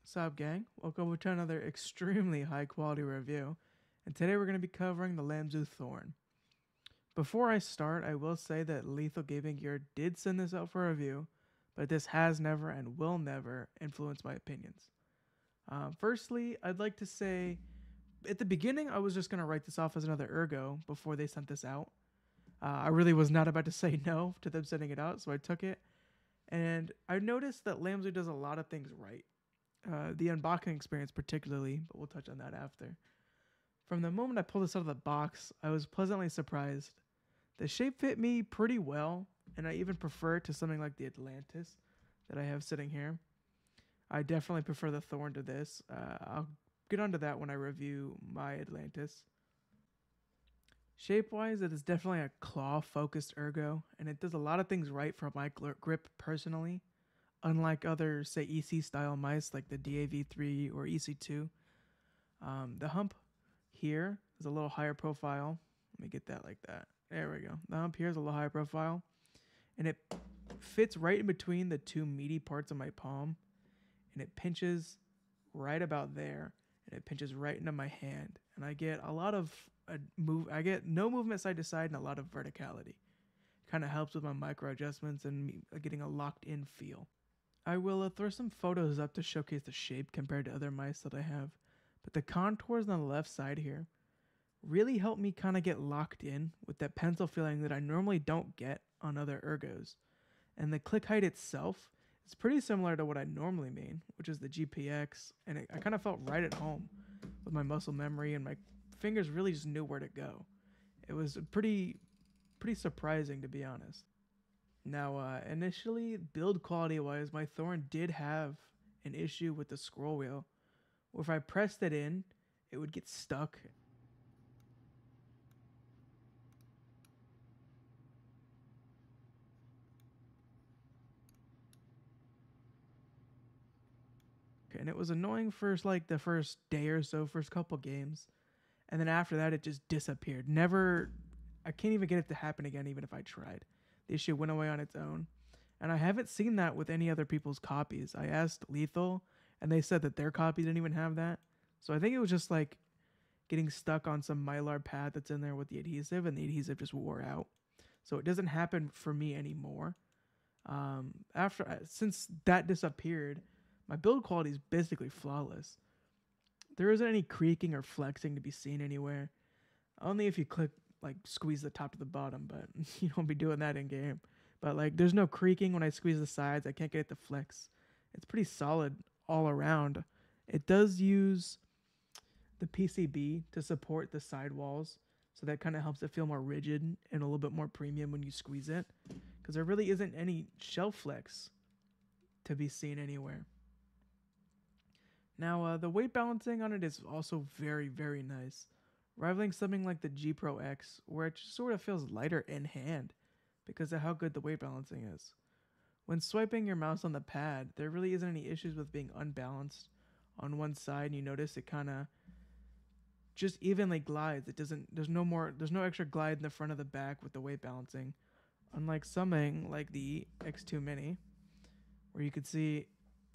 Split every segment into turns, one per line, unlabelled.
What's up, gang? Welcome to another extremely high quality review, and today we're going to be covering the Lamzu Thorn. Before I start, I will say that Lethal Gaming Gear did send this out for review, but this has never and will never influence my opinions. Firstly, I'd like to say, at the beginning, I was just going to write this off as another Ergo before they sent this out. I really was not about to say no to them sending it out, so I took it. And I noticed that Lamzu does a lot of things right. The unboxing experience particularly, but we'll touch on that after. From the moment I pulled this out of the box, I was pleasantly surprised. The shape fit me pretty well, and I even prefer it to something like the Atlantis that I have sitting here. I definitely prefer the Thorn to this. I'll get onto that when I review my Atlantis. Shape-wise, it is definitely a claw-focused Ergo, and it does a lot of things right for my grip personally. Unlike other, say, EC-style mice like the DAV3 or EC2. The hump here is a little higher profile. Let me get that like that. There we go. The hump here is a little higher profile. And it fits right in between the two meaty parts of my palm. And it pinches right about there. And it pinches right into my hand. And I get a lot of I get no movement side to side and a lot of verticality. Kind of helps with my micro adjustments and me getting a locked in feel. I will throw some photos up to showcase the shape compared to other mice that I have. But the contours on the left side here really help me kind of get locked in with that pencil feeling that I normally don't get on other Ergos. And the click height itself is pretty similar to what I normally mean, which is the GPX. And I kind of felt right at home with my muscle memory, and my fingers really just knew where to go. It was pretty surprising, to be honest. Now, initially, build quality-wise, my Thorn did have an issue with the scroll wheel. Where if I pressed it in, it would get stuck. Okay, and it was annoying for like the first day or so, first couple games. And then after that, it just disappeared. I can't even get it to happen again, even if I tried. The issue went away on its own. And I haven't seen that with any other people's copies. I asked Lethal, and they said that their copy didn't even have that. So I think it was just like getting stuck on some Mylar pad that's in there with the adhesive, and the adhesive just wore out. So it doesn't happen for me anymore. Since that disappeared, my build quality is basically flawless. There isn't any creaking or flexing to be seen anywhere. Only if you squeeze the top to the bottom, but you don't be doing that in game. But like, there's no creaking when I squeeze the sides. I can't get it to flex. It's pretty solid all around. It does use the PCB to support the sidewalls, so that kind of helps it feel more rigid and a little bit more premium when you squeeze it, because there really isn't any shelf flex to be seen anywhere. Now, the weight balancing on it is also very, very nice, rivaling something like the G Pro X, where it just sort of feels lighter in hand because of how good the weight balancing is. When swiping your mouse on the pad, there really isn't any issues with being unbalanced on one side. You notice it kind of just evenly glides. There's no extra glide in the front of the back with the weight balancing. Unlike something like the X2 Mini, where you can see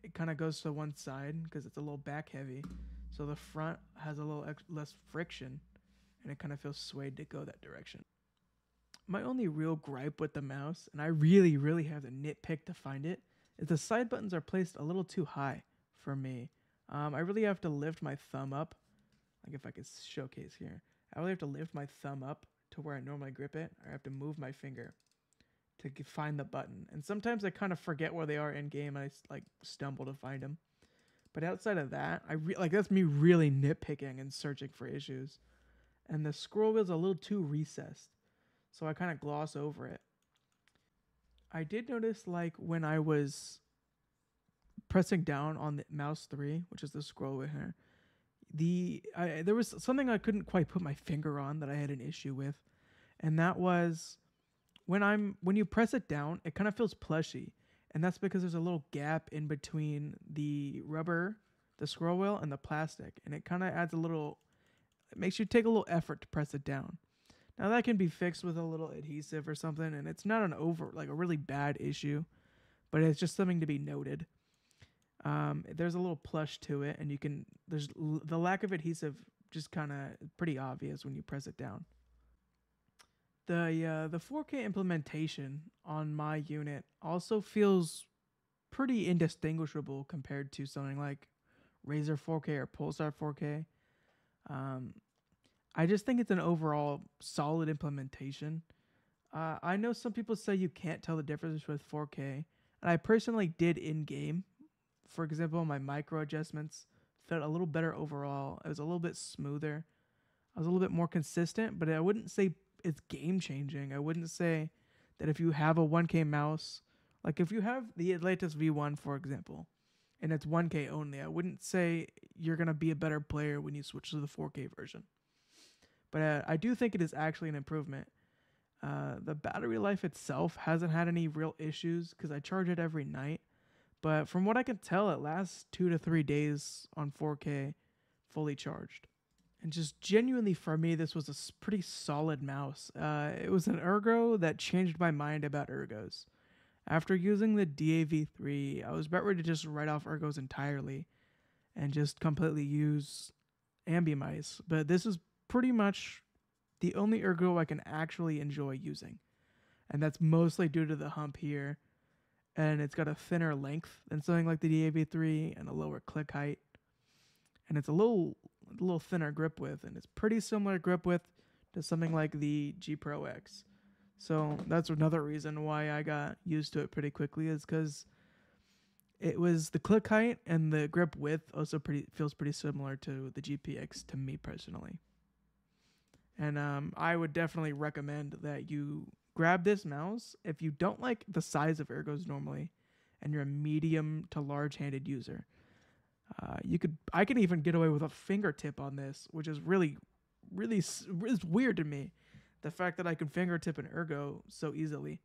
it kind of goes to one side because it's a little back heavy. So the front has a little less friction, and it kind of feels swayed to go that direction. My only real gripe with the mouse, and I really, really have to nitpick to find it, is the side buttons are placed a little too high for me. I really have to lift my thumb up. Like if I could showcase here. I really have to lift my thumb up to where I normally grip it, or I have to move my finger to find the button. And sometimes I kind of forget where they are in game, and I stumble to find them. But outside of that, that's me really nitpicking and searching for issues. And the scroll wheel's a little too recessed, so I kind of gloss over it. I did notice, like, when I was pressing down on the mouse 3, which is the scroll wheel here, there was something I couldn't quite put my finger on that I had an issue with, and that was when you press it down, it kind of feels plushy, and that's because there's a little gap in between the rubber, the scroll wheel, and the plastic, and it kind of adds it makes you take a little effort to press it down. Now that can be fixed with a little adhesive or something, and it's not a really bad issue, but it's just something to be noted. There's a little plush to it, and the lack of adhesive just kind of pretty obvious when you press it down. The 4K implementation on my unit also feels pretty indistinguishable compared to something like Razer 4K or Pulsar 4K. I just think it's an overall solid implementation. I know some people say you can't tell the difference with 4K, and I personally did in game. For example, my micro adjustments felt a little better overall. It was a little bit smoother. I was a little bit more consistent, but I wouldn't say it's game changing. I wouldn't say that if you have a 1K mouse, like if you have the Atlantis V1, for example, and it's 1K only, I wouldn't say you're going to be a better player when you switch to the 4K version. But I do think it is actually an improvement. The battery life itself hasn't had any real issues because I charge it every night. But from what I can tell, it lasts 2 to 3 days on 4K fully charged. And just genuinely for me, this was a pretty solid mouse. It was an Ergo that changed my mind about Ergos. After using the DAV3, I was about ready to just write off Ergos entirely and just completely use Ambimice. But this is pretty much the only Ergo I can actually enjoy using. And that's mostly due to the hump here. And it's got a thinner length than something like the DAV3 and a lower click height. And it's a little thinner grip width, and it's pretty similar grip width to something like the G Pro X. So that's another reason why I got used to it pretty quickly, is because it was the click height and the grip width also feels pretty similar to the GPX to me personally. And I would definitely recommend that you grab this mouse if you don't like the size of Ergos normally and you're a medium to large-handed user. I can even get away with a fingertip on this, which is really is weird to me. The fact that I can fingertip an Ergo so easily.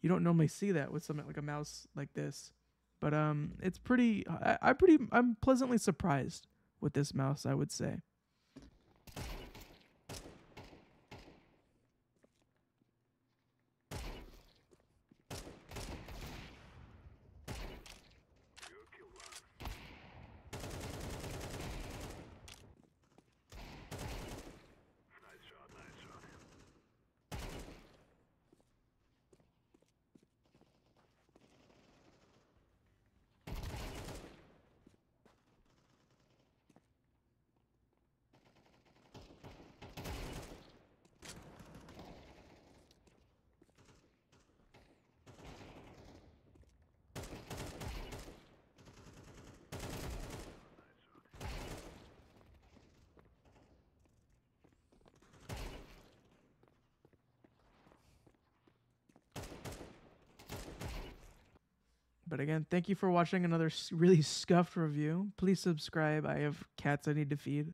You don't normally see that with something like a mouse like this. But it's pretty I'm pleasantly surprised with this mouse, I would say. But again, thank you for watching another really scuffed review. Please subscribe. I have cats I need to feed.